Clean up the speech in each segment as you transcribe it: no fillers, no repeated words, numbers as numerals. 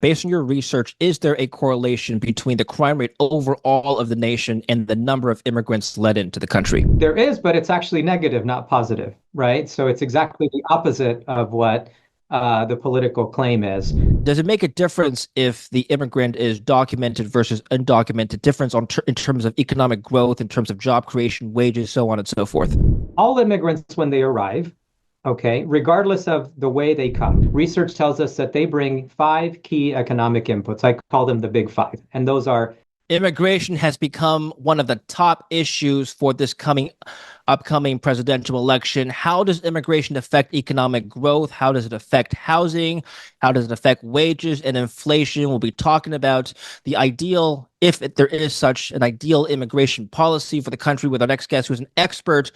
Based on your research, is there a correlation between the crime rate overall of the nation and the number of immigrants let into the country? There is, but it's actually negative, not positive, right? So it's exactly the opposite of what the political claim is. Does it make a difference if the immigrant is documented versus undocumented? Difference in terms of economic growth, in terms of job creation, wages, so on and so forth? All immigrants, when they arrive, okay, regardless of the way they come, research tells us that they bring five key economic inputs. I call them the big five. And those are immigration has become one of the top issues for this upcoming presidential election. How does immigration affect economic growth? How does it affect housing? How does it affect wages and inflation? We'll be talking about the ideal, if there is such an ideal immigration policy for the country, with our next guest, who's an expert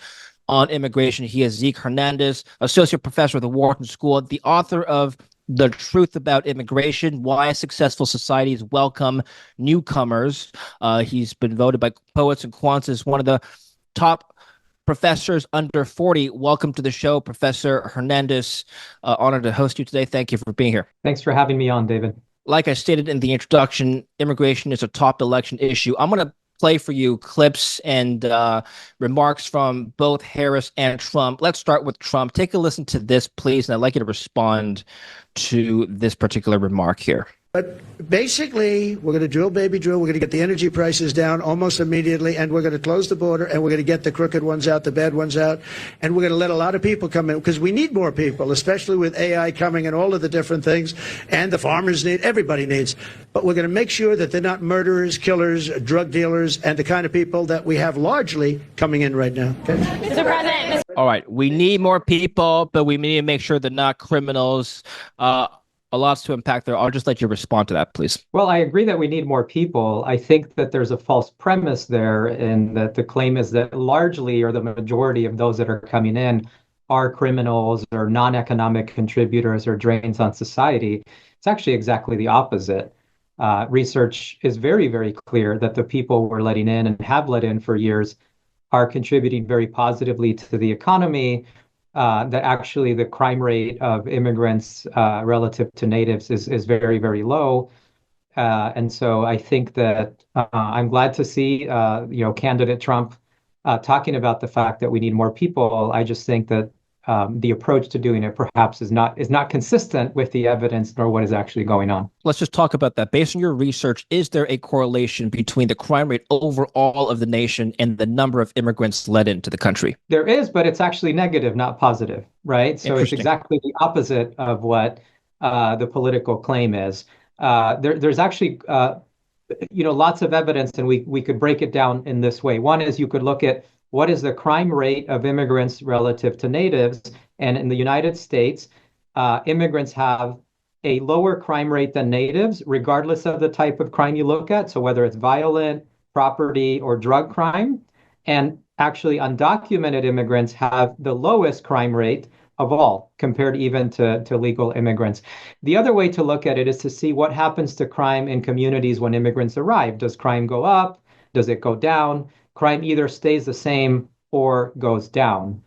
on immigration. He is Zeke Hernandez, associate professor of the Wharton School, the author of The Truth About Immigration: Why Successful Societies Welcome Newcomers. He's been voted by Poets and Quants as one of the top professors under 40. Welcome to the show, Professor Hernandez. Honored to host you today. Thank you for being here. Thanks for having me on, David. Like I stated in the introduction, immigration is a top election issue. I'm going to play for you clips and remarks from both Harris and Trump. Let's start with Trump. Take a listen to this, please, and I'd like you to respond to this particular remark here. But basically, we're going to drill, baby, drill. We're going to get the energy prices down almost immediately, and we're going to close the border, and we're going to get the crooked ones out, the bad ones out, and we're going to let a lot of people come in, because we need more people, especially with AI coming and all of the different things, and the farmers need, everybody needs. But we're going to make sure that they're not murderers, killers, drug dealers, and the kind of people that we have largely coming in right now. Okay? Mr. President. All right. We need more people, but we need to make sure they're not criminals. A lot's to unpack there. I'll just let you respond to that, please. Well, I agree that we need more people. I think that there's a false premise there, and that the claim is that largely, or the majority of those that are coming in are criminals or non-economic contributors or drains on society. It's actually exactly the opposite. Research is very, very clear that the people we're letting in and have let in for years are contributing very positively to the economy. That actually the crime rate of immigrants relative to natives is very, very low. And so I think that I'm glad to see, candidate Trump talking about the fact that we need more people. I just think that the approach to doing it perhaps is not consistent with the evidence nor what is actually going on. Let's just talk about that. Based on your research, is there a correlation between the crime rate overall of the nation and the number of immigrants let into the country? There is, but it's actually negative, not positive, right? So it's exactly the opposite of what the political claim is. There's actually lots of evidence, and we could break it down in this way. One is you could look at what is the crime rate of immigrants relative to natives? And in the United States, immigrants have a lower crime rate than natives, regardless of the type of crime you look at. So whether it's violent, property, or drug crime. And actually, undocumented immigrants have the lowest crime rate of all, compared even to legal immigrants. The other way to look at it is to see what happens to crime in communities when immigrants arrive. Does crime go up? Does it go down? Crime either stays the same or goes down.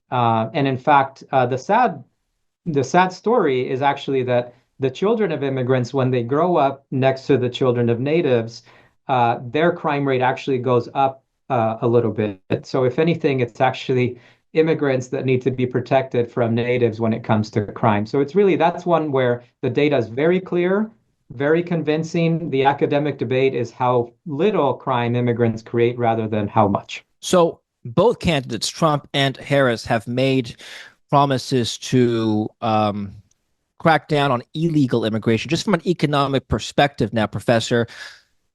And in fact, the sad story is actually that the children of immigrants, when they grow up next to the children of natives, their crime rate actually goes up a little bit. So if anything, it's actually immigrants that need to be protected from natives when it comes to crime. So that's one where the data is very clear, very convincing. The academic debate is how little crime immigrants create rather than how much. So both candidates, Trump and Harris, have made promises to crack down on illegal immigration. Just from an economic perspective now, Professor,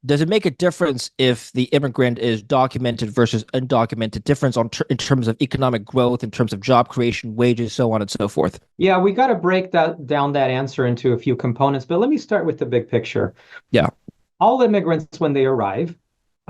does it make a difference if the immigrant is documented versus undocumented? Difference in terms of economic growth, in terms of job creation, wages, so on and so forth? Yeah, we got to break down that answer into a few components, but let me start with the big picture. Yeah. All immigrants, when they arrive,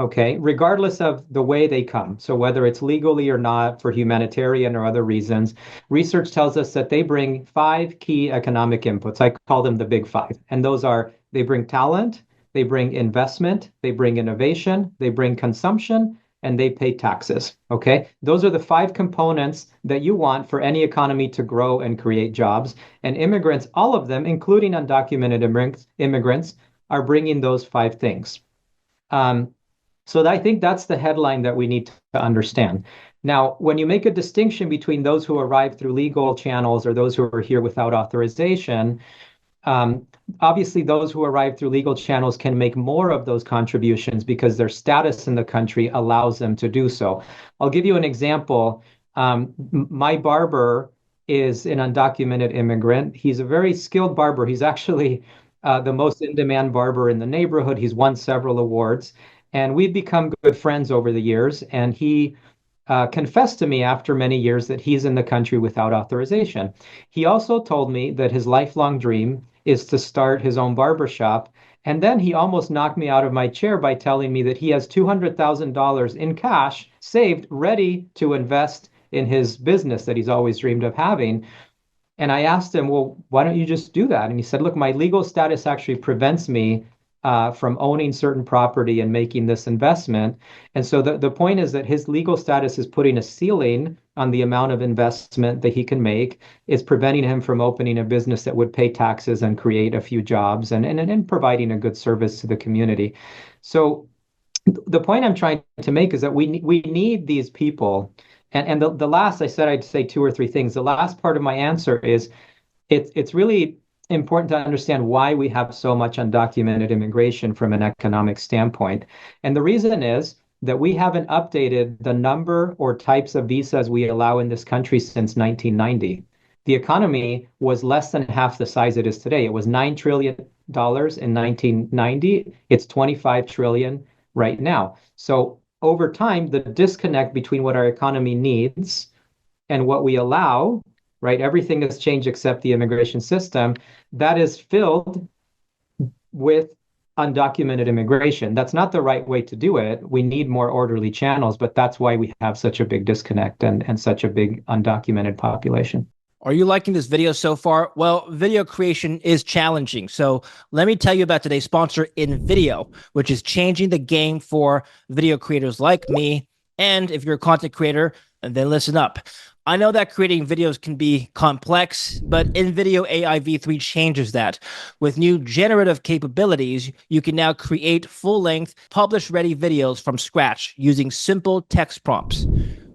okay, regardless of the way they come, so whether it's legally or not, for humanitarian or other reasons, research tells us that they bring five key economic inputs. I call them the big five. And those are, they bring talent, they bring investment, they bring innovation, they bring consumption, and they pay taxes. Okay. Those are the five components that you want for any economy to grow and create jobs. And immigrants, all of them, including undocumented immigrants, are bringing those five things. So I think that's the headline that we need to understand. Now, when you make a distinction between those who arrive through legal channels or those who are here without authorization, obviously those who arrive through legal channels can make more of those contributions because their status in the country allows them to do so. I'll give you an example. My barber is an undocumented immigrant. He's a very skilled barber. He's actually the most in-demand barber in the neighborhood. He's won several awards, and we've become good friends over the years. And he confessed to me after many years that he's in the country without authorization. He also told me that his lifelong dream is to start his own barbershop. And then he almost knocked me out of my chair by telling me that he has $200,000 in cash saved, ready to invest in his business that he's always dreamed of having. And I asked him, well, why don't you just do that? And he said, look, my legal status actually prevents me from owning certain property and making this investment. And so the point is that his legal status is putting a ceiling on the amount of investment that he can make. It's preventing him from opening a business that would pay taxes and create a few jobs and providing a good service to the community. So the point I'm trying to make is that we need these people. And the last, I said I'd say two or three things. The last part of my answer is it's really important to understand why we have so much undocumented immigration from an economic standpoint. And the reason is that we haven't updated the number or types of visas we allow in this country since 1990. The economy was less than half the size it is today. It was $9 trillion in 1990. It's 25 trillion right now. So over time, the disconnect between what our economy needs and what we allow, right? Everything has changed except the immigration system. That is filled with undocumented immigration. That's not the right way to do it. We need more orderly channels, but that's why we have such a big disconnect and such a big undocumented population. Are you liking this video so far? Well, video creation is challenging. So let me tell you about today's sponsor, InVideo, which is changing the game for video creators like me. And if you're a content creator, then listen up. I know that creating videos can be complex, but InVideo AI V3 changes that. With new generative capabilities, you can now create full-length, publish-ready videos from scratch using simple text prompts.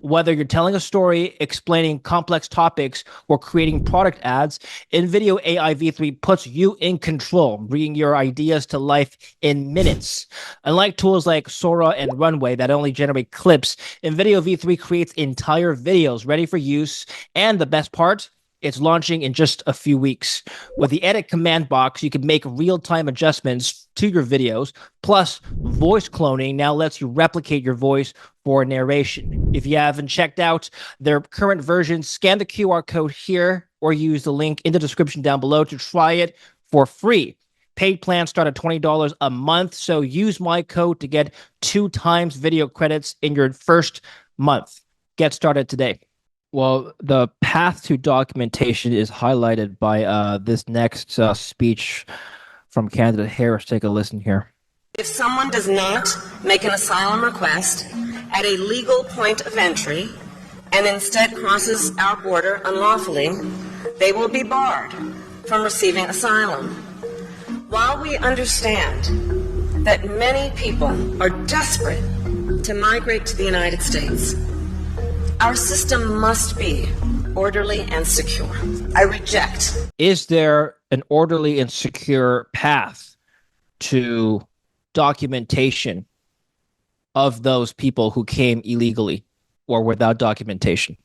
Whether you're telling a story, explaining complex topics, or creating product ads, InVideo AI V3 puts you in control, bringing your ideas to life in minutes. Unlike tools like Sora and Runway that only generate clips, InVideo V3 creates entire videos ready for use, and the best part, it's launching in just a few weeks. With the edit command box, you can make real-time adjustments to your videos. Plus, voice cloning now lets you replicate your voice for narration. If you haven't checked out their current version, scan the QR code here or use the link in the description down below to try it for free. Paid plans start at $20 a month, so use my code to get 2 times video credits in your first month. Get started today. Well, the path to documentation is highlighted by this next speech from candidate Harris. Take a listen here. If someone does not make an asylum request at a legal point of entry and instead crosses our border unlawfully, they will be barred from receiving asylum. While we understand that many people are desperate to migrate to the United States, our system must be orderly and secure. I reject. Is there an orderly and secure path to documentation of those people who came illegally or without documentation?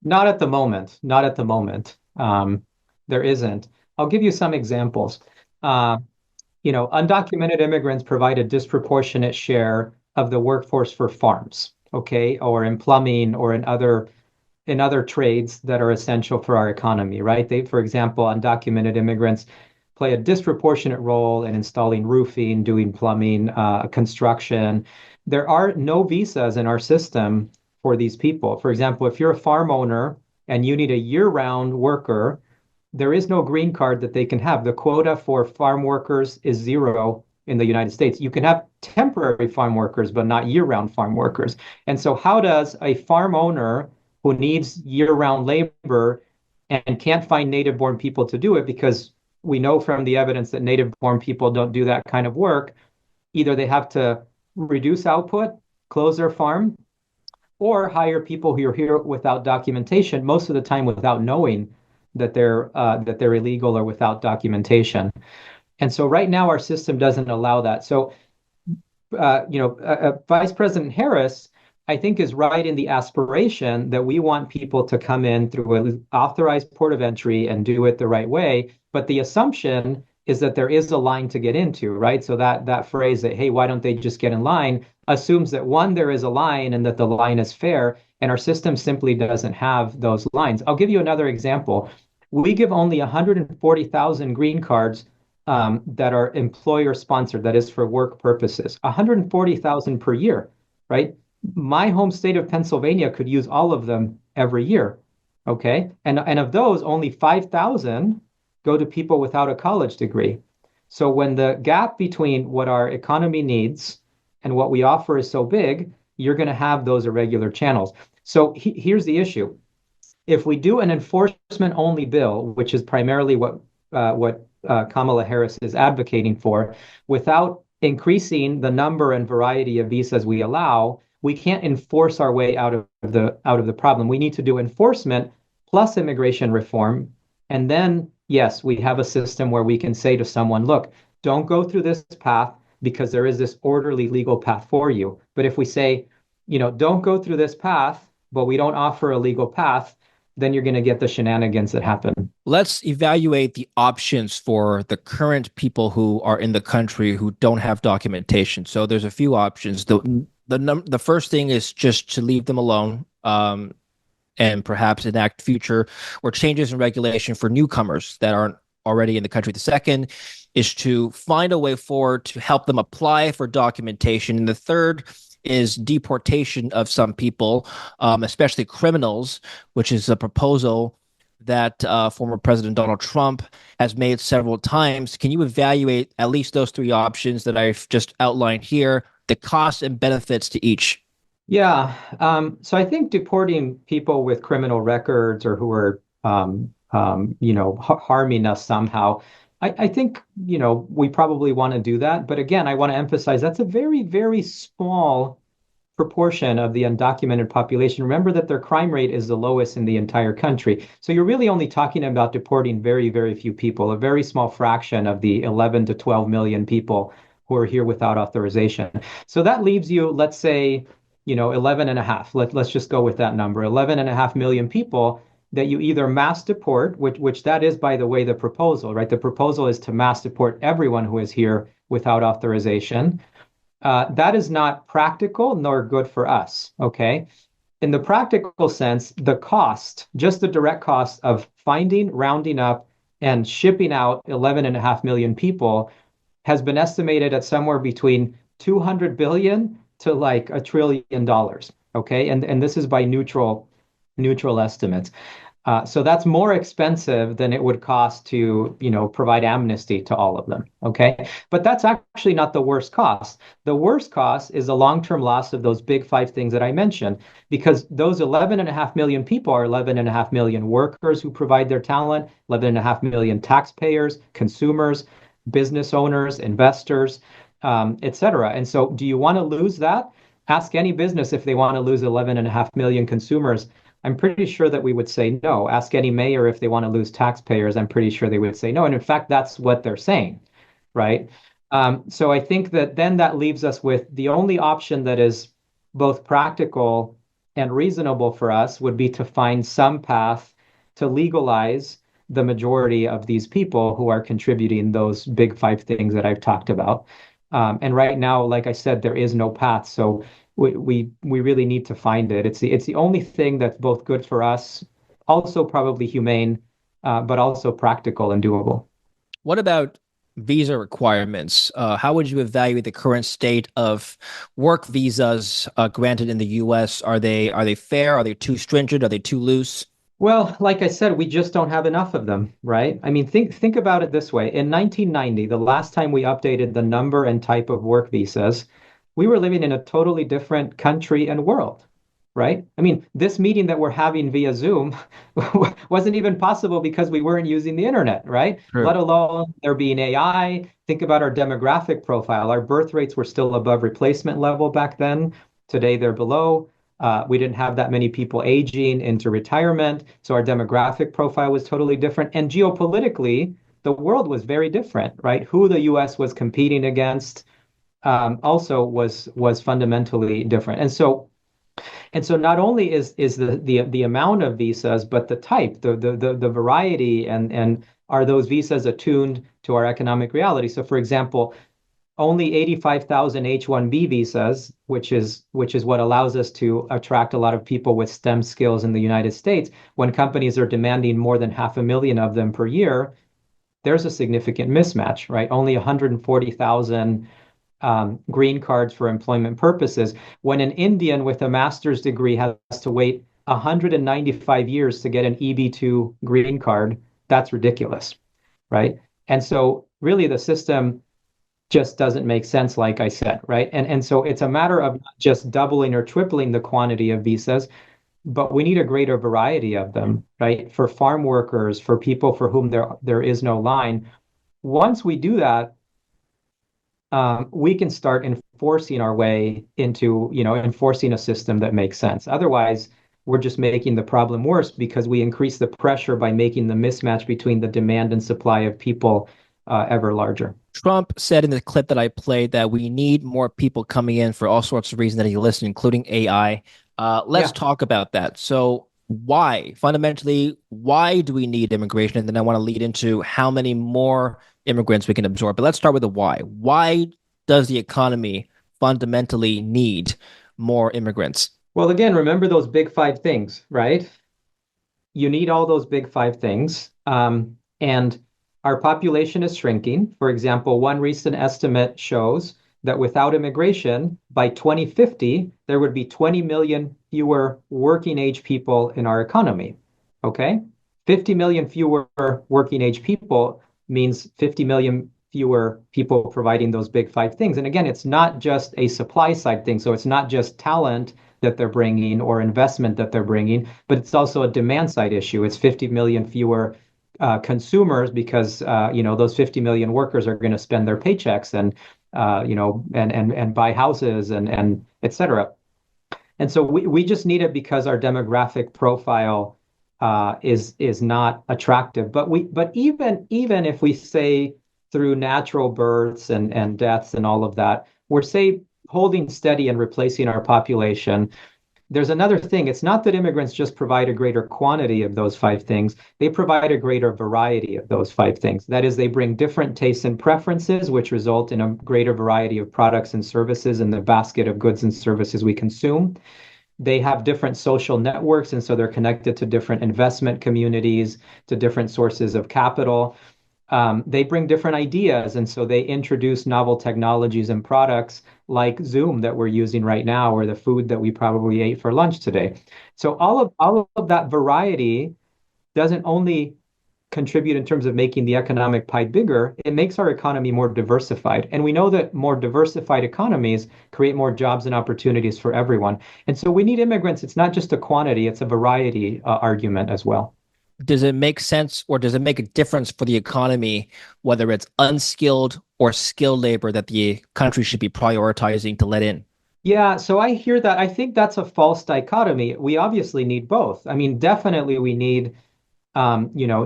Not at the moment. Not at the moment. There isn't. I'll give you some examples. Undocumented immigrants provide a disproportionate share of the workforce for farms, okay, or in plumbing or in other trades that are essential for our economy, right? For example, undocumented immigrants play a disproportionate role in installing roofing, doing plumbing, construction. There are no visas in our system for these people. For example, if you're a farm owner and you need a year-round worker, there is no green card that they can have. The quota for farm workers is 0 in the United States. You can have temporary farm workers, but not year-round farm workers. And so how does a farm owner who needs year-round labor and can't find native-born people to do it, because we know from the evidence that native-born people don't do that kind of work, either they have to reduce output, close their farm, or hire people who are here without documentation, most of the time without knowing that they're illegal or without documentation. And so right now our system doesn't allow that. So Vice President Harris, I think, is right in the aspiration that we want people to come in through an authorized port of entry and do it the right way. But the assumption is that there is a line to get into, right? So that phrase that, hey, why don't they just get in line, assumes that one, there is a line and that the line is fair, and our system simply doesn't have those lines. I'll give you another example. We give only 140,000 green cards that are employer sponsored, that is for work purposes, 140,000 per year, right? My home state of Pennsylvania could use all of them every year, okay? And of those, only 5,000 go to people without a college degree. So when the gap between what our economy needs and what we offer is so big, you're going to have those irregular channels. So here's the issue. If we do an enforcement-only bill, which is primarily what Kamala Harris is advocating for, without increasing the number and variety of visas we allow, we can't enforce our way out of the problem. We need to do enforcement plus immigration reform, and then yes, we have a system where we can say to someone, look, don't go through this path because there is this orderly legal path for you. But if we say, don't go through this path, but we don't offer a legal path, then you're going to get the shenanigans that happen. Let's evaluate the options for the current people who are in the country who don't have documentation. So there's a few options. The first thing is just to leave them alone, and perhaps enact future or changes in regulation for newcomers that aren't already in the country. The second is to find a way forward to help them apply for documentation. And the third is deportation of some people, especially criminals, which is a proposal that former President Donald Trump has made several times. Can you evaluate at least those three options that I've just outlined here, the costs and benefits to each? Yeah. So I think deporting people with criminal records or who are, harming us somehow, I think, we probably want to do that. But again, I want to emphasize that's a very, very small proportion of the undocumented population. Remember that their crime rate is the lowest in the entire country. So you're really only talking about deporting very, very few people, a very small fraction of the 11 to 12 million people who are here without authorization. So that leaves you, let's say, 11 and a half. Let's just go with that number, 11 and a half million people that you either mass deport, which that is, by the way, the proposal, right? The proposal is to mass deport everyone who is here without authorization. That is not practical nor good for us, okay? In the practical sense, the cost, just the direct cost of finding, rounding up, and shipping out 11 and a half million people has been estimated at somewhere between 200 billion to like $1 trillion, okay? And this is by neutral estimates. So that's more expensive than it would cost to, provide amnesty to all of them, okay? But that's actually not the worst cost. The worst cost is the long-term loss of those big five things that I mentioned, because those 11 and a half million people are 11 and a half million workers who provide their talent, 11 and a half million taxpayers, consumers, business owners, investors, et cetera. And so do you want to lose that? Ask any business if they want to lose 11 and a half million consumers. I'm pretty sure that we would say no. Ask any mayor if they want to lose taxpayers. I'm pretty sure they would say no. And in fact, that's what they're saying, right? So I think that then that leaves us with the only option that is both practical and reasonable for us would be to find some path to legalize the majority of these people who are contributing those big five things that I've talked about. And right now, like I said, there is no path. So we really need to find it. It's the only thing that's both good for us, also probably humane, but also practical and doable. What about visa requirements? How would you evaluate the current state of work visas granted in the U.S.? Are they fair? Are they too stringent? Are they too loose? Well, like I said, we just don't have enough of them, right? I mean, think about it this way. In 1990, the last time we updated the number and type of work visas, we were living in a totally different country and world, right? I mean, this meeting that we're having via Zoom wasn't even possible because we weren't using the internet, right? True. Let alone there being AI. Think about our demographic profile. Our birth rates were still above replacement level back then. Today they're below. We didn't have that many people aging into retirement, so our demographic profile was totally different. And geopolitically, the world was very different, right? Who the U.S. was competing against also was fundamentally different. And so not only is the amount of visas, but the type, the variety, and are those visas attuned to our economic reality? So, for example, only 85,000 H-1B visas, which is what allows us to attract a lot of people with STEM skills in the United States. When companies are demanding more than 500,000 of them per year, there's a significant mismatch, right? Only 140,000 green cards for employment purposes. When an Indian with a master's degree has to wait 195 years to get an EB2 green card, that's ridiculous, right? And so really the system just doesn't make sense, like I said, right? And so it's a matter of not just doubling or tripling the quantity of visas, but we need a greater variety of them, right? For farm workers, for people for whom there is no line. Once we do that, we can start enforcing our way into, enforcing a system that makes sense. Otherwise, we're just making the problem worse because we increase the pressure by making the mismatch between the demand and supply of people ever larger. Trump said in the clip that I played that we need more people coming in for all sorts of reasons that he listed, including AI. Let's Yeah. talk about that. So, fundamentally, why do we need immigration? And then I want to lead into how many more immigrants we can absorb. But let's start with the why. Why does the economy fundamentally need more immigrants? Well, again, remember those big five things, right? You need all those big five things. And our population is shrinking. For example, one recent estimate shows that without immigration, by 2050, there would be 20 million fewer working age people in our economy. Okay? 50 million fewer working age people means 50 million fewer people providing those big five things. And again, it's not just a supply side thing. So it's not just talent that they're bringing or investment that they're bringing, but it's also a demand side issue. It's 50 million fewer consumers because those 50 million workers are going to spend their paychecks and buy houses and et cetera. And so we just need it because our demographic profile is not attractive. But even if we say through natural births and deaths and all of that, we're say holding steady and replacing our population. There's another thing. It's not that immigrants just provide a greater quantity of those five things. They provide a greater variety of those five things. That is, they bring different tastes and preferences, which result in a greater variety of products and services in the basket of goods and services we consume. They have different social networks, and so they're connected to different investment communities, to different sources of capital. They bring different ideas, and so they introduce novel technologies and products like Zoom that we're using right now, or the food that we probably ate for lunch today. So all of that variety doesn't only contribute in terms of making the economic pie bigger, it makes our economy more diversified. And we know that more diversified economies create more jobs and opportunities for everyone. And so we need immigrants. It's not just a quantity, it's a variety argument as well. Does it make sense or does it make a difference for the economy, whether it's unskilled or skilled labor that the country should be prioritizing to let in? Yeah, so I hear that. I think that's a false dichotomy. We obviously need both. I mean, definitely we need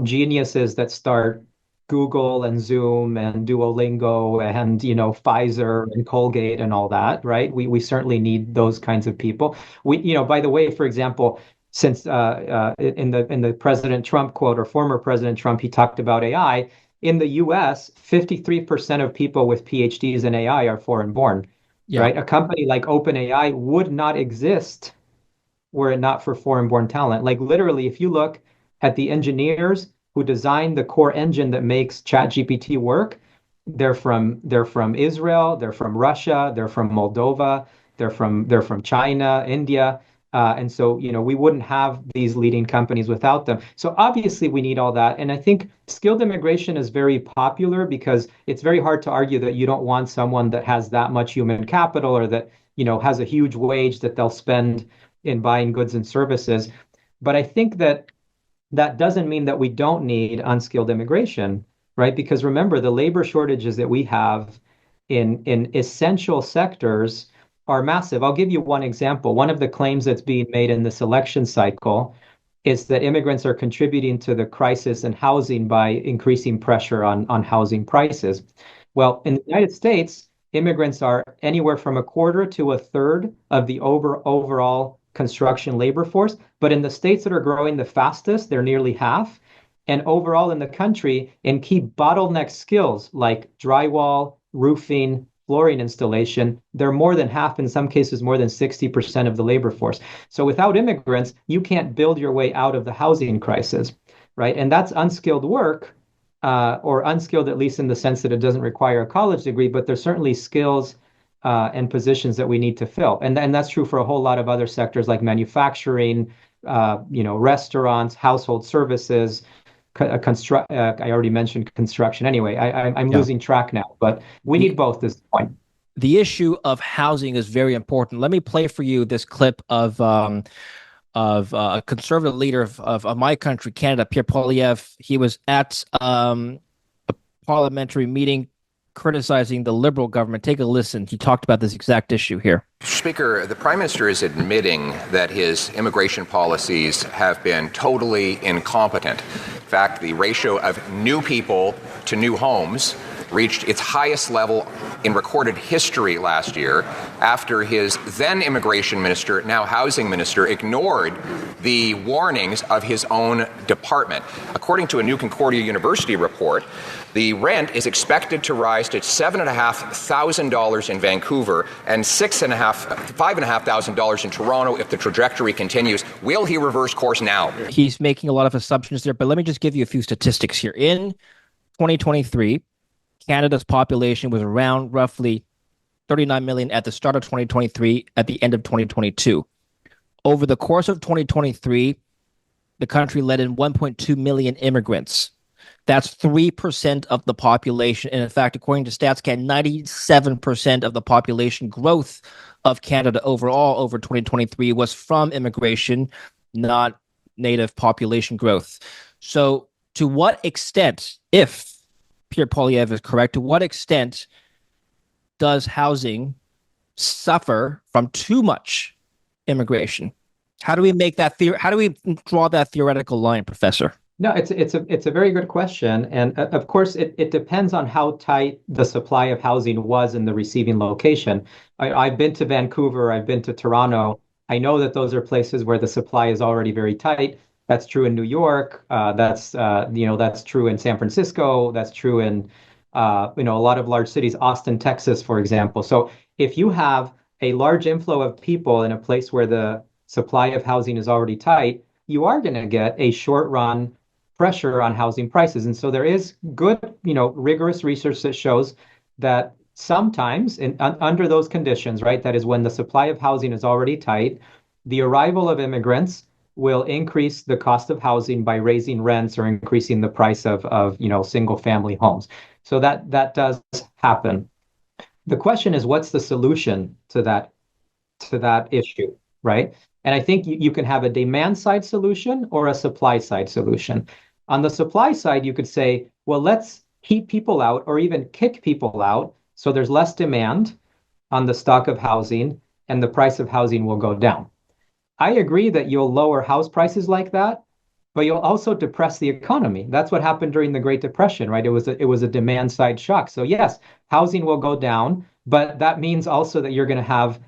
geniuses that start Google and Zoom and Duolingo and, Pfizer and Colgate and all that, right? We certainly need those kinds of people. By the way, for example, since in the President Trump quote or former President Trump, he talked about AI. In the US, 53% of people with PhDs in AI are foreign born, Yeah. right? A company like OpenAI would not exist were it not for foreign born talent. Like literally, if you look at the engineers who designed the core engine that makes ChatGPT work, they're from Israel, they're from Russia, they're from Moldova, they're from China, India. And so, we wouldn't have these leading companies without them. So obviously we need all that. And I think skilled immigration is very popular because it's very hard to argue that you don't want someone that has that much human capital or that, has a huge wage that they'll spend in buying goods and services. But I think that doesn't mean that we don't need unskilled immigration, right? Because remember, the labor shortages that we have in essential sectors are massive. I'll give you one example. One of the claims that's being made in this election cycle is that immigrants are contributing to the crisis in housing by increasing pressure on housing prices. Well, in the United States, immigrants are anywhere from a quarter to a third of the overall construction labor force. But in the states that are growing the fastest, they're nearly half. And overall in the country, in key bottleneck skills like drywall, roofing, flooring installation, they're more than half, in some cases, more than 60% of the labor force. So without immigrants, you can't build your way out of the housing crisis, right? And that's unskilled work, or unskilled at least in the sense that it doesn't require a college degree, but there's certainly skills and positions that we need to fill. And that's true for a whole lot of other sectors like manufacturing, restaurants, household services, I already mentioned construction. Anyway, I'm losing track now, but we need both is the point. The issue of housing is very important. Let me play for you this clip of a conservative leader of my country, Canada, Pierre Poilievre. He was at a parliamentary meeting criticizing the Liberal government. Take a listen. He talked about this exact issue here. Speaker, the Prime Minister is admitting that his immigration policies have been totally incompetent. In fact, the ratio of new people to new homes reached its highest level in recorded history last year after his then immigration minister, now housing minister, ignored the warnings of his own department. According to a new Concordia University report, the rent is expected to rise to $7,500 in Vancouver and $5,500 in Toronto if the trajectory continues. Will he reverse course now? He's making a lot of assumptions there, but let me just give you a few statistics here. In 2023, Canada's population was around roughly 39 million at the start of 2023, at the end of 2022. Over the course of 2023, the country let in 1.2 million immigrants. That's 3% of the population. And in fact, according to StatsCan, 97% of the population growth of Canada overall over 2023 was from immigration, not native population growth. So to what extent, if Pierre Poilievre is correct, to what extent does housing suffer from too much immigration? How do we make that how do we draw that theoretical line, Professor? No, it's a very good question. And of course, it depends on how tight the supply of housing was in the receiving location. I've been to Vancouver, I've been to Toronto. I know that those are places where the supply is already very tight. That's true in New York. That's true in San Francisco. That's true in a lot of large cities, Austin, Texas, for example. So if you have a large inflow of people in a place where the supply of housing is already tight, you are going to get a short run pressure on housing prices. And so there is good, rigorous research that shows that sometimes under those conditions, right, that is when the supply of housing is already tight, the arrival of immigrants will increase the cost of housing by raising rents or increasing the price of single family homes. So that does happen. The question is, what's the solution to that issue, right? And I think you can have a demand side solution or a supply side solution. On the supply side, you could say, well, let's keep people out or even kick people out so there's less demand on the stock of housing and the price of housing will go down. I agree that you'll lower house prices like that, but you'll also depress the economy. That's what happened during the Great Depression, right? It was a demand side shock. So yes, housing will go down, but that means also that you're going to have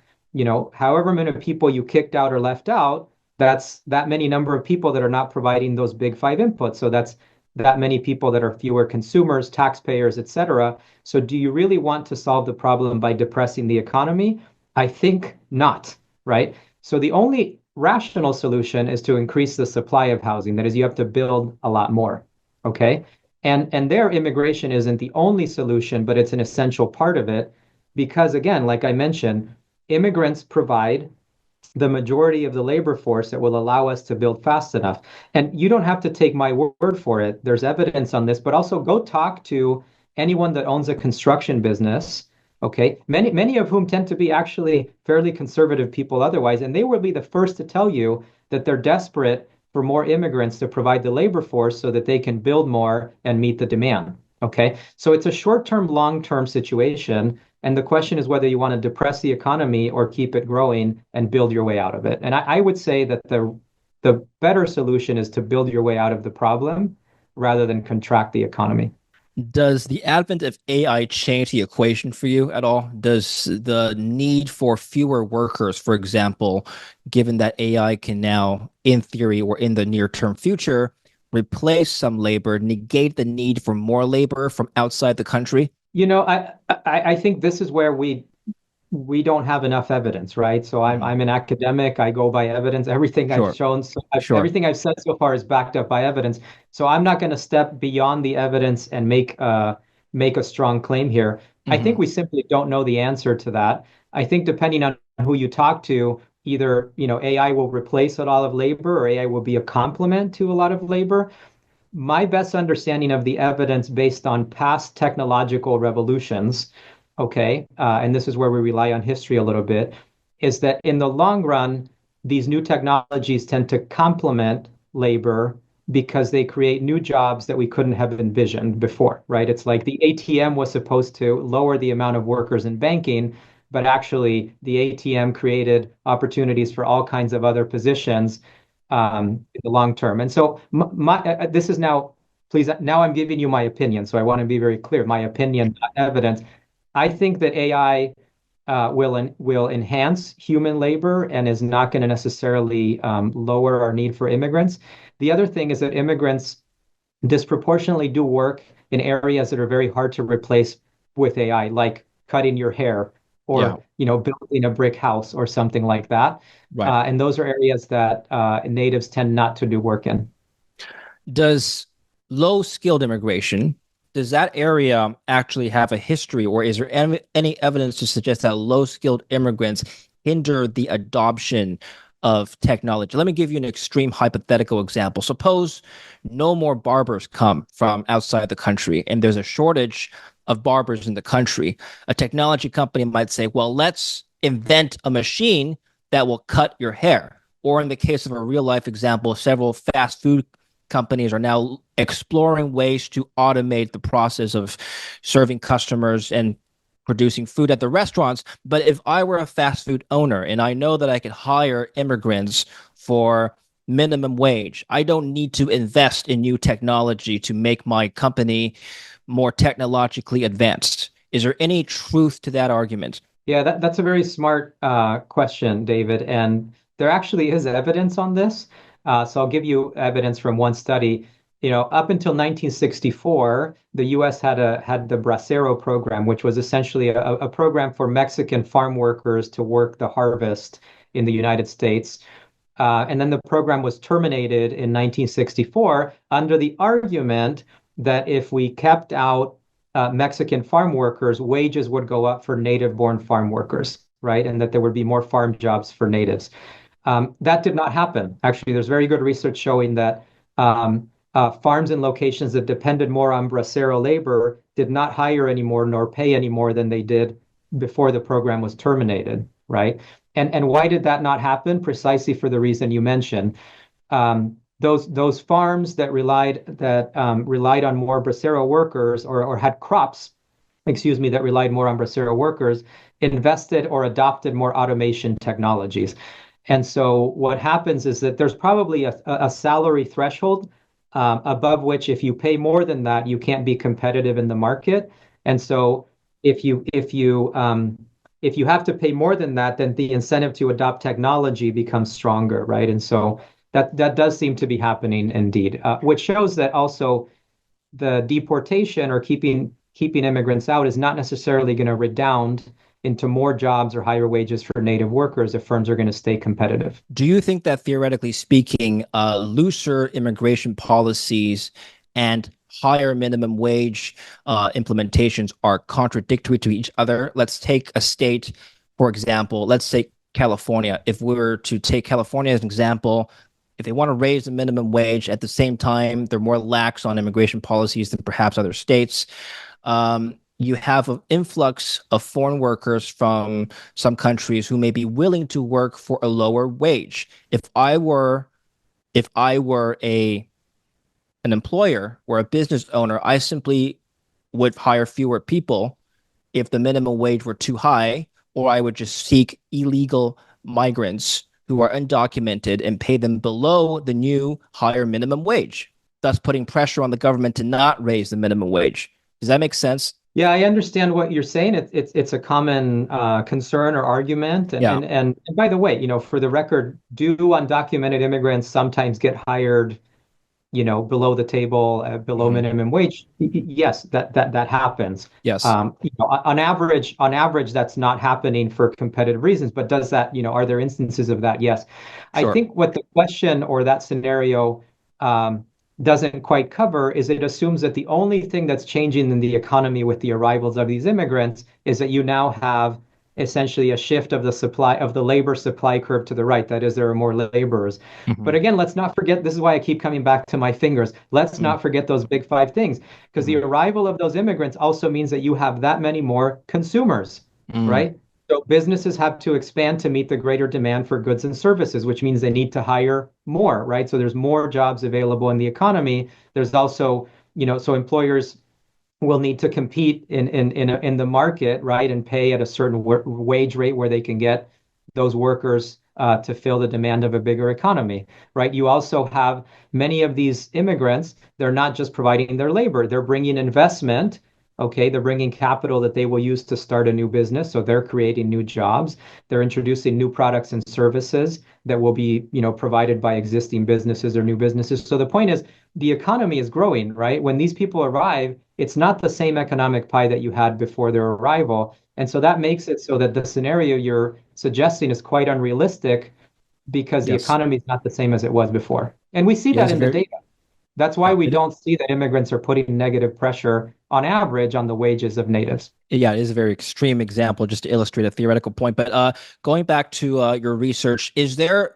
however many people you kicked out or left out, that's that many number of people that are not providing those big five inputs. So that's that many people that are fewer consumers, taxpayers, et cetera. So do you really want to solve the problem by depressing the economy? I think not, right? So the only rational solution is to increase the supply of housing. That is, you have to build a lot more, okay? And their immigration isn't the only solution, but it's an essential part of it because, again, like I mentioned, immigrants provide the majority of the labor force that will allow us to build fast enough. And you don't have to take my word for it. There's evidence on this, but also go talk to anyone that owns a construction business. Okay, many of whom tend to be actually fairly conservative people otherwise, and they will be the first to tell you that they're desperate for more immigrants to provide the labor force so that they can build more and meet the demand. Okay, so it's a short-term, long-term situation. And the question is whether you want to depress the economy or keep it growing and build your way out of it. And I would say that the better solution is to build your way out of the problem rather than contract the economy. Does the advent of AI change the equation for you at all? Does the need for fewer workers, for example, given that AI can now, in theory or in the near term future, replace some labor, negate the need for more labor from outside the country? You know, I think this is where we don't have enough evidence, right? So I'm an academic. I go by evidence. Everything Sure. I've shown, Sure. everything I've said so far is backed up by evidence. So I'm not going to step beyond the evidence and make a strong claim here. I think we simply don't know the answer to that. I think depending on who you talk to, either AI will replace a lot of labor or AI will be a complement to a lot of labor. My best understanding of the evidence based on past technological revolutions, okay, and this is where we rely on history a little bit, is that in the long run, these new technologies tend to complement labor because they create new jobs that we couldn't have envisioned before, right? It's like the ATM was supposed to lower the amount of workers in banking, but actually the ATM created opportunities for all kinds of other positions in the long term. And so this is now, please, now I'm giving you my opinion. So I want to be very clear. My opinion, not evidence. I think that AI will enhance human labor and is not going to necessarily lower our need for immigrants. The other thing is that immigrants disproportionately do work in areas that are very hard to replace with AI, like cutting your hair or building a brick house or something like that. Right. And those are areas that natives tend not to do work in. Does low skilled immigration, does that area actually have a history, or is there any evidence to suggest that low skilled immigrants hinder the adoption of technology? Let me give you an extreme hypothetical example. Suppose no more barbers come from outside the country and there's a shortage of barbers in the country. A technology company might say, well, let's invent a machine that will cut your hair. Or in the case of a real life example, several fast food companies are now exploring ways to automate the process of serving customers and producing food at the restaurants. But if I were a fast food owner and I know that I could hire immigrants for minimum wage, I don't need to invest in new technology to make my company more technologically advanced. Is there any truth to that argument? Yeah, that's a very smart question, David. And there actually is evidence on this. So I'll give you evidence from one study. Up until 1964, the U.S. had the Bracero program, which was essentially a program for Mexican farm workers to work the harvest in the United States. And then the program was terminated in 1964 under the argument that if we kept out Mexican farm workers, wages would go up for native-born farm workers, right? And that there would be more farm jobs for natives. That did not happen. Actually, there's very good research showing that farms and locations that depended more on bracero labor did not hire anymore nor pay any more than they did before the program was terminated, right? And why did that not happen? Precisely for the reason you mentioned. Those farms that relied on more bracero workers or had crops, excuse me, that relied more on bracero workers, invested or adopted more automation technologies. And so what happens is that there's probably a salary threshold above which, if you pay more than that, you can't be competitive in the market. And so if you have to pay more than that, then the incentive to adopt technology becomes stronger, right? And so that does seem to be happening indeed, which shows that also the deportation or keeping immigrants out is not necessarily going to redound into more jobs or higher wages for native workers if firms are going to stay competitive. Do you think that, theoretically speaking, looser immigration policies and higher minimum wage implementations are contradictory to each other? Let's take a state, for example. Let's say California. If we were to take California as an example, if they want to raise the minimum wage at the same time, they're more lax on immigration policies than perhaps other states. You have an influx of foreign workers from some countries who may be willing to work for a lower wage. If I were an employer or a business owner, I simply would hire fewer people if the minimum wage were too high, or I would just seek illegal migrants who are undocumented and pay them below the new higher minimum wage, thus putting pressure on the government to not raise the minimum wage. Does that make sense? Yeah, I understand what you're saying. It's a common concern or argument. And, Yeah. and by the way, for the record, do undocumented immigrants sometimes get hired, below the table, below minimum wage? Yes, that happens. Yes. On average, that's not happening for competitive reasons. But does that, are there instances of that? Yes. I Sure. think what the question or that scenario doesn't quite cover is it assumes that the only thing that's changing in the economy with the arrivals of these immigrants is that you now have essentially a shift of the labor supply curve to the right. That is, there are more laborers. But again, let's not forget, this is why I keep coming back to my fingers. Let's not forget those big five things, because the arrival of those immigrants also means that you have that many more consumers, right? So businesses have to expand to meet the greater demand for goods and services, which means they need to hire more, right? So there's more jobs available in the economy. There's also, so employers will need to compete in the market, right, and pay at a certain wage rate where they can get those workers to fill the demand of a bigger economy, right? You also have many of these immigrants. They're not just providing their labor; they're bringing investment. Okay, they're bringing capital that they will use to start a new business. So they're creating new jobs. They're introducing new products and services that will be, provided by existing businesses or new businesses. So the point is, the economy is growing, right? When these people arrive, it's not the same economic pie that you had before their arrival. And so that makes it so that the scenario you're suggesting is quite unrealistic because the Yes. economy is not the same as it was before. And we see that in the data. That's why we don't see that immigrants are putting negative pressure on average on the wages of natives. Yeah, it is a very extreme example just to illustrate a theoretical point. But going back to your research, is there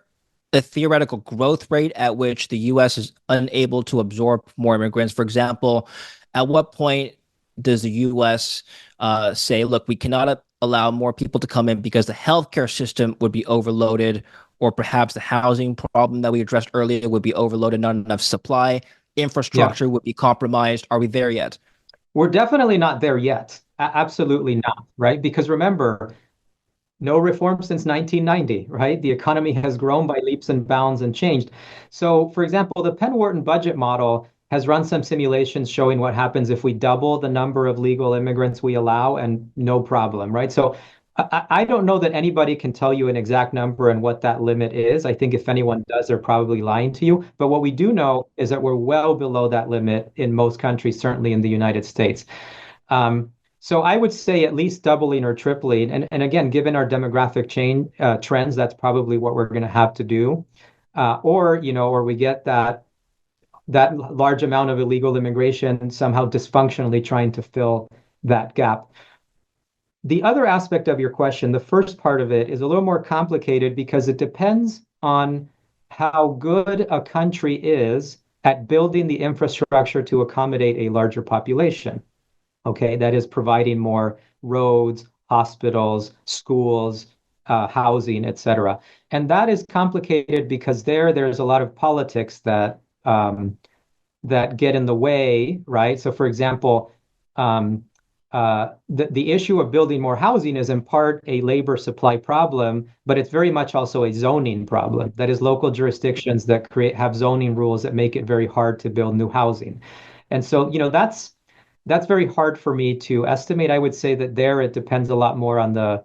a theoretical growth rate at which the U.S. is unable to absorb more immigrants? For example, at what point does the U.S. Say, look, we cannot allow more people to come in because the healthcare system would be overloaded, or perhaps the housing problem that we addressed earlier would be overloaded, not enough supply, infrastructure would be compromised. Are we there yet? We're definitely not there yet. Absolutely not, right? Because remember, no reform since 1990, right? The economy has grown by leaps and bounds and changed. So, for example, the Penn-Wharton budget model has run some simulations showing what happens if we double the number of legal immigrants we allow, and no problem, right? So I don't know that anybody can tell you an exact number and what that limit is. I think if anyone does, they're probably lying to you. But what we do know is that we're well below that limit in most countries, certainly in the United States. So I would say at least doubling or tripling. And again, given our demographic trends, that's probably what we're going to have to do. Or we get that large amount of illegal immigration somehow dysfunctionally trying to fill that gap. The other aspect of your question, the first part of it, is a little more complicated because it depends on how good a country is at building the infrastructure to accommodate a larger population. Okay, that is providing more roads, hospitals, schools, housing, etc. And that is complicated because there's a lot of politics that get in the way, right? So, for example, the issue of building more housing is in part a labor supply problem, but it's very much also a zoning problem. That is, local jurisdictions that have zoning rules that make it very hard to build new housing. And so, that's very hard for me to estimate. I would say that it depends a lot more on the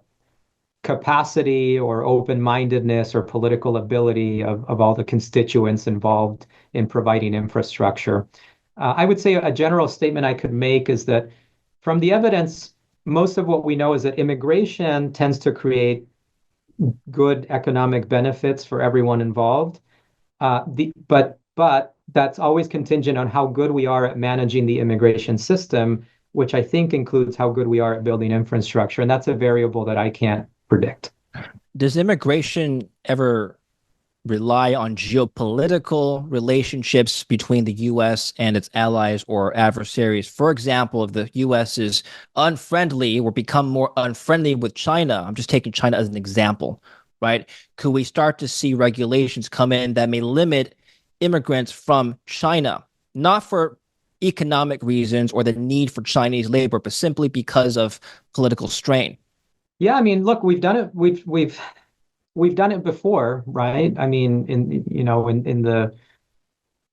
capacity or open-mindedness or political ability of all the constituents involved in providing infrastructure. I would say a general statement I could make is that from the evidence, most of what we know is that immigration tends to create good economic benefits for everyone involved. But that's always contingent on how good we are at managing the immigration system, which I think includes how good we are at building infrastructure. And that's a variable that I can't predict. Does immigration ever rely on geopolitical relationships between the US and its allies or adversaries? For example, if the US is unfriendly or become more unfriendly with China, I'm just taking China as an example, right? Could we start to see regulations come in that may limit immigrants from China, not for economic reasons or the need for Chinese labor, but simply because of political strain? Yeah, I mean, look, we've done it. We've done it before, right? I mean, in the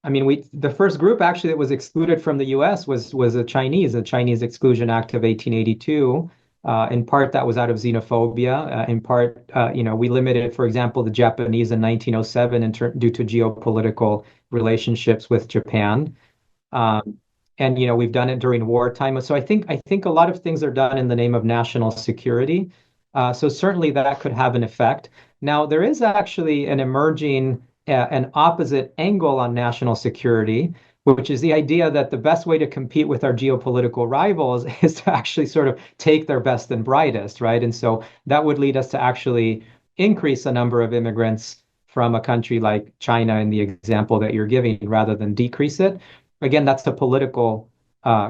I mean, we the first group actually that was excluded from the U.S. was the Chinese Exclusion Act of 1882. In part, that was out of xenophobia. In part, we limited, for example, the Japanese in 1907 due to geopolitical relationships with Japan. Um, and we've done it during wartime. So I think a lot of things are done in the name of national security. So certainly that could have an effect. Now there is actually an opposite angle on national security, which is the idea that the best way to compete with our geopolitical rivals is to actually sort of take their best and brightest, right? And so that would lead us to actually increase the number of immigrants from a country like China in the example that you're giving rather than decrease it. Again, that's the political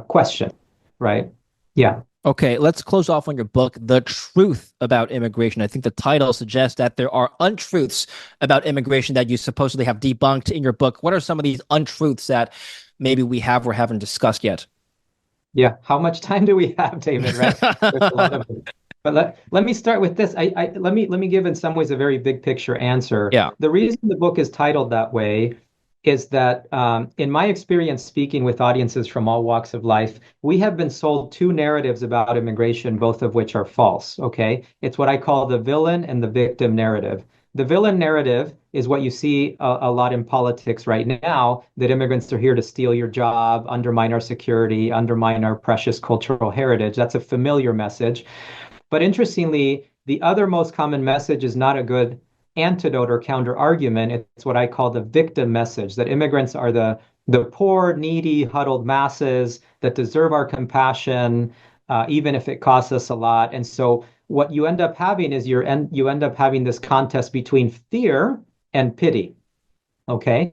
question, right? Yeah. Okay, let's close off on your book, The Truth About Immigration. I think the title suggests that there are untruths about immigration that you supposedly have debunked in your book. What are some of these untruths that maybe we have or haven't discussed yet? Yeah. How much time do we have, David? Right? There's a lot of it. But let me start with this. Let me give in some ways a very big picture answer. Yeah. The reason the book is titled that way is that in my experience speaking with audiences from all walks of life, we have been sold two narratives about immigration, both of which are false. Okay. It's what I call the villain and the victim narrative. The villain narrative is what you see a lot in politics right now, that immigrants are here to steal your job, undermine our security, undermine our precious cultural heritage. That's a familiar message. But interestingly, the other most common message is not a good antidote or counter argument. It's what I call the victim message, that immigrants are the poor, needy, huddled masses that deserve our compassion, even if it costs us a lot. And so what you end up having is you end up having this contest between fear and pity. Okay.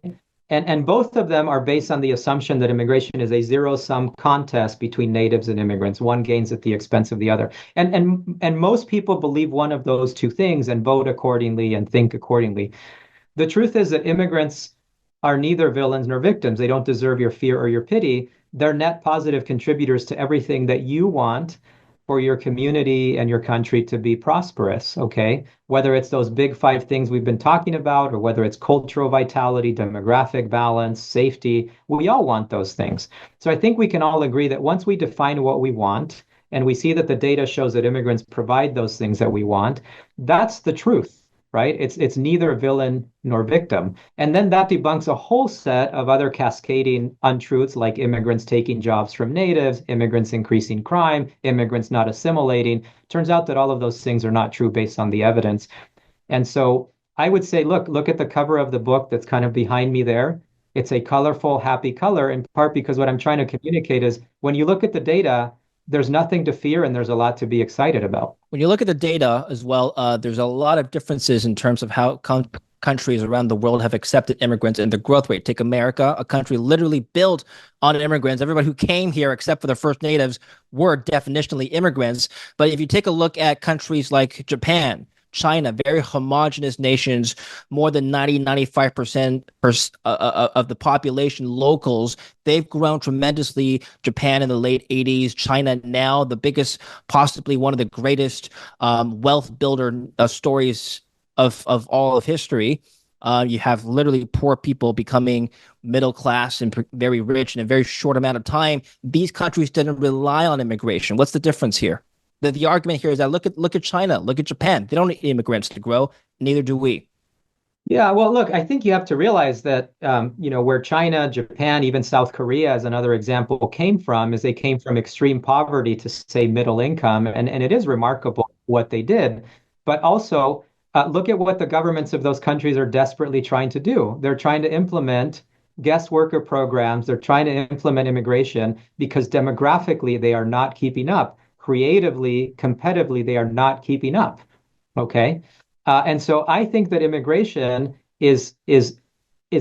And both of them are based on the assumption that immigration is a zero-sum contest between natives and immigrants. One gains at the expense of the other. And most people believe one of those two things and vote accordingly and think accordingly. The truth is that immigrants are neither villains nor victims. They don't deserve your fear or your pity. They're net positive contributors to everything that you want for your community and your country to be prosperous, okay? Whether it's those big five things we've been talking about, or whether it's cultural vitality, demographic balance, safety, we all want those things. So I think we can all agree that once we define what we want, and we see that the data shows that immigrants provide those things that we want, that's the truth, right? It's neither villain nor victim. And then that debunks a whole set of other cascading untruths, like immigrants taking jobs from natives, immigrants increasing crime, immigrants not assimilating. Turns out that all of those things are not true based on the evidence. And so I would say, look at the cover of the book that's kind of behind me there. It's a colorful, happy color, in part because what I'm trying to communicate is when you look at the data, there's nothing to fear and there's a lot to be excited about. When you look at the data as well, there's a lot of differences in terms of how countries around the world have accepted immigrants and the growth rate. Take America, a country literally built on immigrants. Everybody who came here, except for the first natives, were definitionally immigrants. But if you take a look at countries like Japan, China, very homogenous nations, more than 95% of the population locals. They've grown tremendously. Japan in the late 80s, China now, the biggest, possibly one of the greatest wealth builder stories of all of history. You have literally poor people becoming middle class and very rich in a very short amount of time. These countries didn't rely on immigration. What's the difference here? The argument here is that look at China, look at Japan. They don't need immigrants to grow. Neither do we. Yeah, well, look, I think you have to realize that, where China, Japan, even South Korea, as another example, came from, is they came from extreme poverty to, say, middle income. And it is remarkable what they did. But also, look at what the governments of those countries are desperately trying to do. They're trying to implement guest worker programs. They're trying to implement immigration because demographically, they are not keeping up. Creatively, competitively, they are not keeping up. Okay. And so I think that immigration is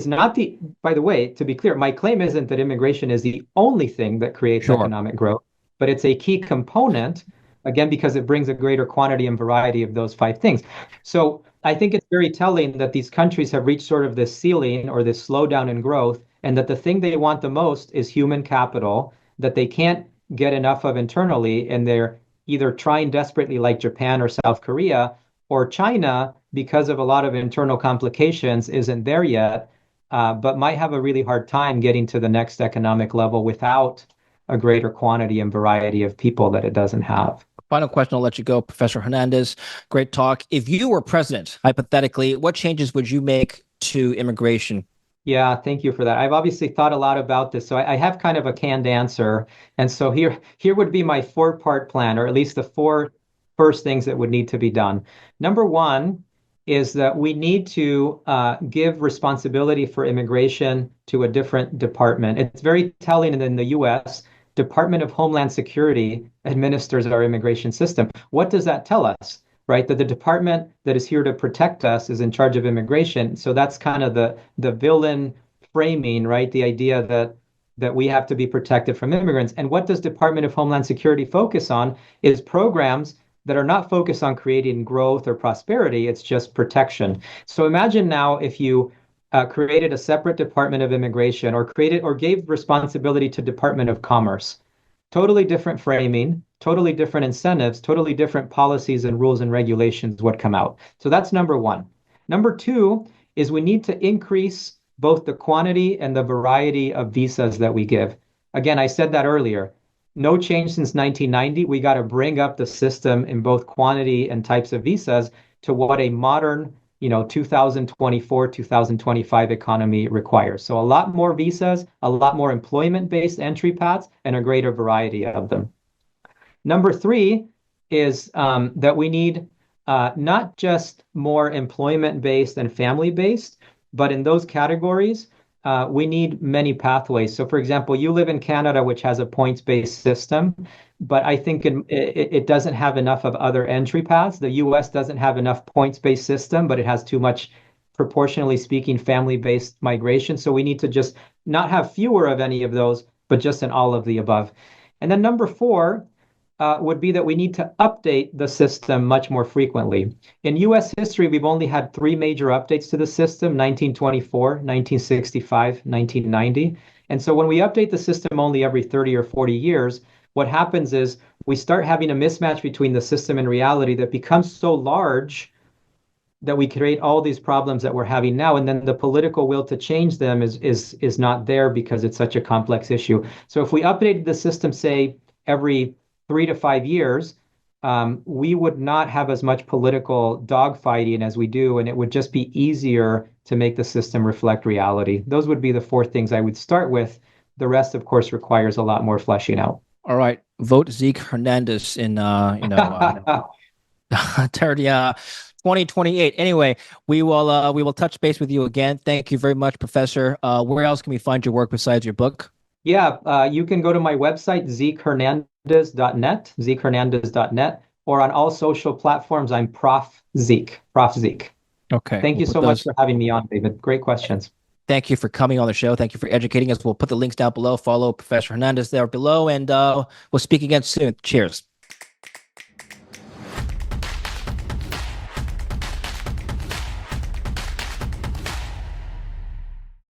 not the, by the way, to be clear, my claim isn't that immigration is the only thing that creates Sure. economic growth, but it's a key component, again, because it brings a greater quantity and variety of those five things. So I think it's very telling that these countries have reached sort of this ceiling or this slowdown in growth, and that the thing they want the most is human capital that they can't get enough of internally, and they're either trying desperately like Japan or South Korea, or China, because of a lot of internal complications, isn't there yet, but might have a really hard time getting to the next economic level without a greater quantity and variety of people that it doesn't have. Final question, I'll let you go, Professor Hernandez. Great talk. If you were president, hypothetically, what changes would you make to immigration? Yeah, thank you for that. I've obviously thought a lot about this, so I have kind of a canned answer. And so here would be my four-part plan, or at least the four first things that would need to be done. Number one is that we need to give responsibility for immigration to a different department. It's very telling in the U.S. Department of Homeland Security administers our immigration system. What does that tell us? Right, that the department that is here to protect us is in charge of immigration. So that's kind of the villain framing, right? The idea that we have to be protected from immigrants. And what does Department of Homeland Security focus on is programs that are not focused on creating growth or prosperity. It's just protection. So imagine now if you created a separate Department of Immigration, or created or gave responsibility to Department of Commerce. Totally different framing, totally different incentives, totally different policies and rules and regulations would come out. So that's number one. Number two is we need to increase both the quantity and the variety of visas that we give. Again, I said that earlier. No change since 1990. We got to bring up the system in both quantity and types of visas to what a modern 2024, 2025 economy requires. So a lot more visas, a lot more employment-based entry paths, and a greater variety of them. Number three is that we need not just more employment-based and family-based, but in those categories, we need many pathways. So for example, you live in Canada, which has a points-based system, but I think it doesn't have enough of other entry paths. The US doesn't have enough points-based system, but it has too much, proportionally speaking, family-based migration. So we need to just not have fewer of any of those, but just in all of the above. And then number four would be that we need to update the system much more frequently. In US history, we've only had three major updates to the system: 1924, 1965, 1990. And so when we update the system only every 30 or 40 years, what happens is we start having a mismatch between the system and reality that becomes so large that we create all these problems that we're having now, and then the political will to change them is not there because it's such a complex issue. So if we updated the system, say, every 3 to 5 years, we would not have as much political dogfighting as we do, and it would just be easier to make the system reflect reality. Those would be the four things I would start with. The rest, of course, requires a lot more fleshing out. All right, vote Zeke Hernandez in 2028. Anyway, we will touch base with you again. Thank you very much, Professor. Where else can we find your work besides your book? Yeah, you can go to my website, zekehernandez.net, zekehernandez.net, or on all social platforms, I'm Prof. Zeke. Okay. Thank you so much for having me on, David. Great questions. Thank you for coming on the show. Thank you for educating us. We'll put the links down below. Follow Professor Hernandez there below, and we'll speak again soon. Cheers.